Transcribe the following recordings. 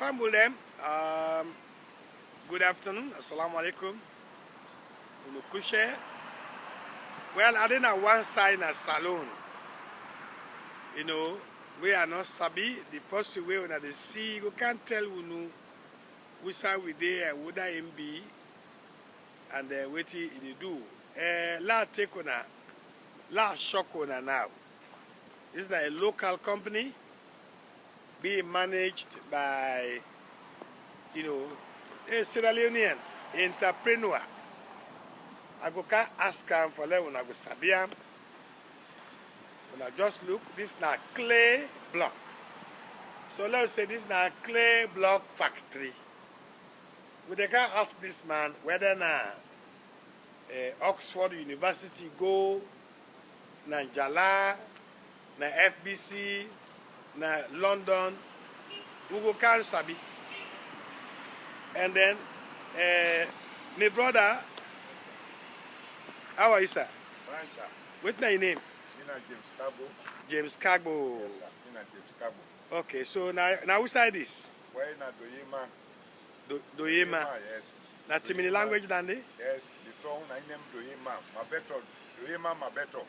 Famulem, good afternoon. Assalamu alaikum. Unukushe. Well, I didn't have one side in a salon. You know, we are not sabi. The person we on the sea, you can't tell unu which side we there and what I be and what they do. La take on la shock on now. This is a local company being managed by, you know, a Sierra Leonean entrepreneur. I go can ask him for them when I go sabi him. When I just look, this is a clay block. So let's say this is a clay block factory. But they can ask this man whether na Oxford University go, na Jala, na FBC, na London, we go can sabi. And then my brother, how are you, sir? Fine, sir. What's your name? James Cabo. James Cabo. Yes, sir. James Cabo. Okay, so now which side is? Where na Doyema? Doyema. Yes. Na Timini language than they? Yes, the town I named Doyema. Mabeto. Doyema Mabeto.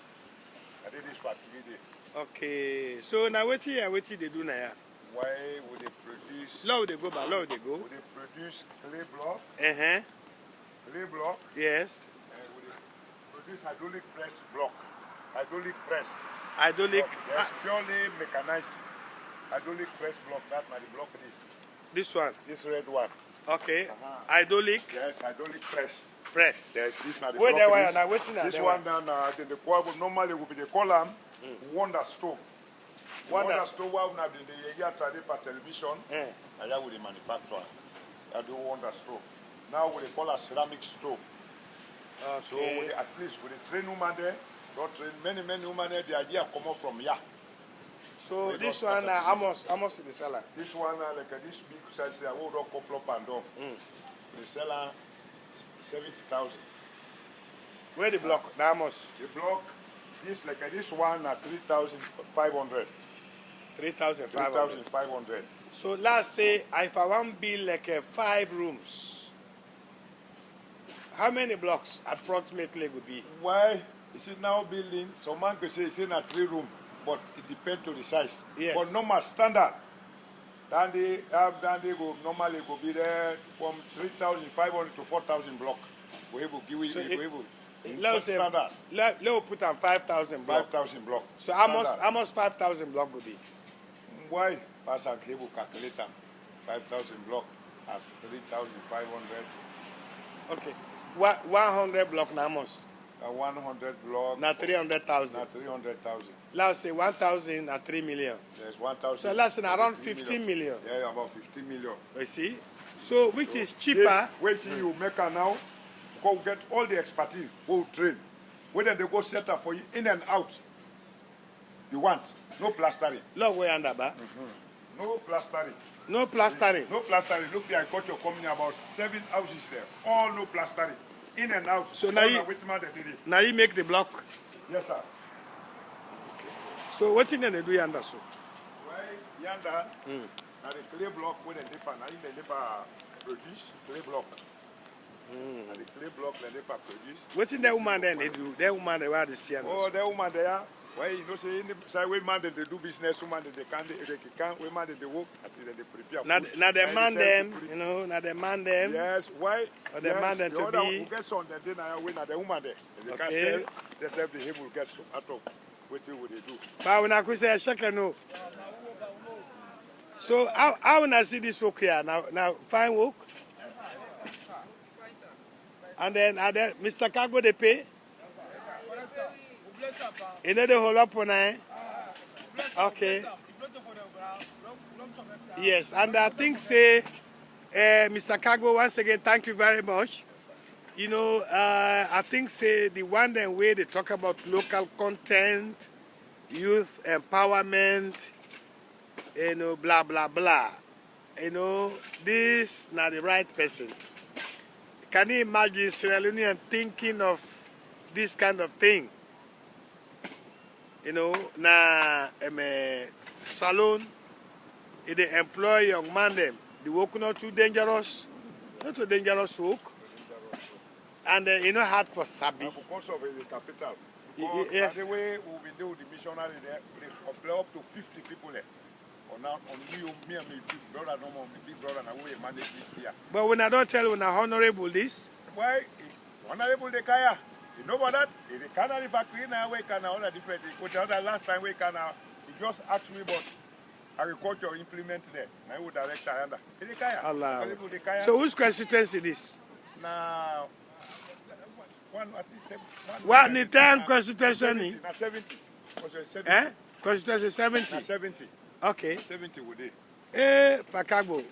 I did this for 3 days. Okay, so now what they do now? Why would they produce? Low they go, but low they go. Would they produce clay block? Clay block. Yes. Would they produce hydraulic press block? Hydraulic press. Hydraulic. Yes, purely mechanized. Hydraulic press block. That's my block is. This one. This red one. Okay. Hydraulic. Yes, hydraulic press. Press. Yes, this is not the where block. they were now waiting. This one down the quad normally will be the column. Wonder stove. Wonder stove where we have the area per television. And that with the manufacturer. I do wonder stove. Now we call a ceramic stove. Okay. So with at least with the train woman there, don't train many women there. The idea come up from here. So we this one almost in the cellar. This one like this big size here, we don't couple up and down. The seller 70,000. Where the block? The almost. The block. This like this one at 3,500. 3,500. 3,500. So let's say if I want to build like 5 rooms, how many blocks approximately would be? Why is it now building? Some man could say it's in a 3 room, but it depends on the size. Yes. But normal standard. Then they go normally go be there from 3,500 to 4,000 block. We able give So let's say standard. Let's put on 5,000 block. 5,000 block. So how much 5,000 block would be? Why? Pass a cable calculator. 5,000 block as 3,500. Okay. 100 block na almost. 100 block. Na 300,000. Na 300,000. Let's say 1,000 at 3 million. There's 1,000. So let's say around 15 million. Yeah, about 15 million. You see? So which is cheaper? Where see you make her now, go get all the expertise, go train. When then they go set up for you in and out. You want no plastering. Look where under ba. No plastering. No plastering. No plastering. Look there, I got your company about 7 houses there. All no plastering. In and out. So now you make the block. Yes, sir. So what thing they do yonder so? Why yonder? Now the clay block when they dipper, now they dipper produce clay block. And the clay block they dipper produce. What thing that woman then they do? That woman they wear the sea. Oh, that woman there. Why you know say in the side way man they do business, woman they can't women they work until they prepare. Now they man them, you know, now they man them. Yes, why? Or they man them to be. Who gets on the dinner when the woman there. They can't Okay. sell, they sell the he will get some out of what they do. But when I could say check no. So how when I see this work here now fine work. And then Mr. Cargo they pay. You know the whole up on okay. Yes, and I think say Mr. Cargo once again thank you very much. You know, I think say the one then way they talk about local content, youth empowerment, you know, blah blah blah. You know, this not the right person. Can you imagine Sierra Leonean thinking of this kind of thing? You know, na salon, they employ young man them The work not too dangerous. Not too dangerous work. And you know hard for Sabi. Because of the capital. Yes. The way we will do the missionary there, we up to 50 people there. Now, me and my big brother, no more, my big brother, and we manage this here. But when I don't tell you, honorable this. Why? Honorable the Kaya. You know about that? In the cannery factory now, we can all the different. Last time we can, he just asked me about agriculture implement there. I would direct Ayanda. The Kaya. Allah. The Kaya. So whose constituency this? Now, What the 10 constituency? 70. Eh? Constituency 70. 70. Okay. 70 would they? Hey, Pakagbo,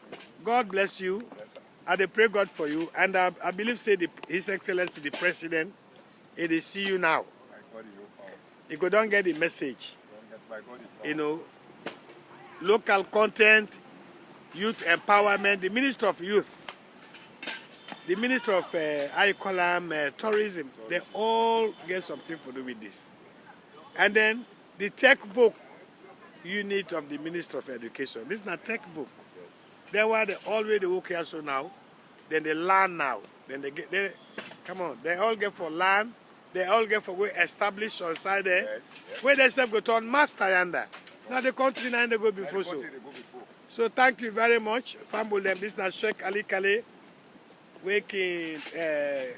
God bless you. Yes, sir. I pray God for you. And I believe, say, His Excellency, the President, he will see you now. My God, you power. You go don't get the message. Don't get my God, You know, local content, youth empowerment, the Minister of Youth, the Minister of, I call them, tourism, they all get something to do with this. And then the tech book unit of the Minister of Education. This is not tech book. Yes. They were already work here so now. Then they learn now. Then come on, they all get for land. They all get for we establish on side there. Yes, yes. Where they say go to master yonder. Now the country now they go before so. So thank you very much. Family them. This is Sheikh Ali Kale. We can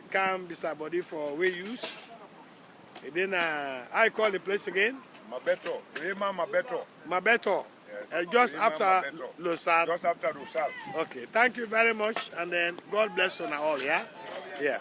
come beside body for we use. And then I call the place again. Mabeto. Mabeto. Mabeto. Yes. Just after Lunsar. Just after Lunsar. Okay. Thank you very much. And then God bless you all, yeah? Yeah.